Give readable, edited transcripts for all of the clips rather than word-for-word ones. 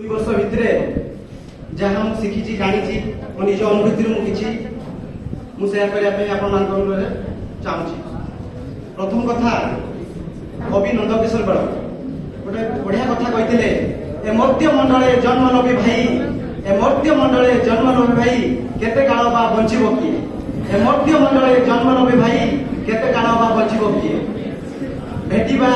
2 वर्ष भितरे जहाँ मुझे शिखी जानी मो निज अनुभूति मुझे सेयार करने चाहूँगी। प्रथम कथा कवि नंदकिशोर बड़ गोटे बढ़िया कथा कहते एमर्त्य मंडले जन्म नबी भाई एमर्त्य मंडले जन्म नबी भाई केते काल बा बंचिबो किए एमर्त्य मंडले जन्म नबी भाई केते काल बा बंचिबो किए भेटिबा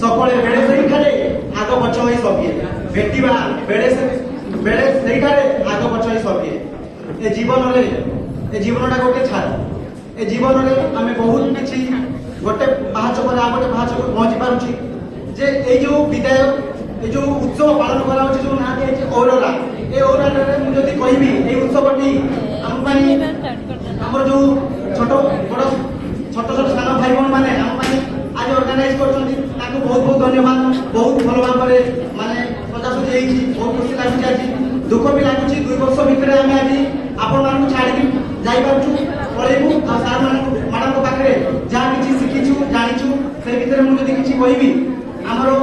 सकले बेड़े सही खाले आग पछ होई सबिए भेटिबा बेड़े सही खाले आग पछ होई सबिए ए जीवनटा गोटे छाड़ ए जीवन में आम बहुत किसी गोटे पाहाच पर आ गोटे पाहाच पर पहुंची पारुछि जे ए जो विदाय ए जो उत्सव पालन करा होछि जो ना दिए ओरोरा ए ओरोरा रे मु जदी कहबी ए उत्सवटी हम पानी हमर जो छोट बड़ छोट छोट सानो भाई बहन माने हम पानी आज ऑर्गेनाइज करछन्ती ताको बहुत बहुत धन्यवाद। बहुत भलो भाबरे माने सजासजी हेछि बहुत खुशी लागुछि आज दुख भी लागुछि 2 वर्ष भितरे आमे आज आपण मानकु छाडी जाई पारछु पळेबु आ सार मानकु मैडम को पाखरे जा किछि सिखिछु जानिछु से भितरे मु जदी किछि कहबी हमरो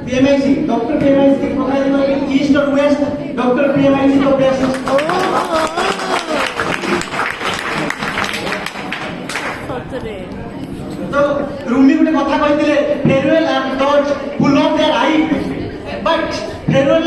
PMIC doctor PMIC program east और वेस्ट डॉक्टर पीएमआईसी तो बेस्ट तो रूमी गुटे कथा कहतिले farewell and dot full of there I but farewell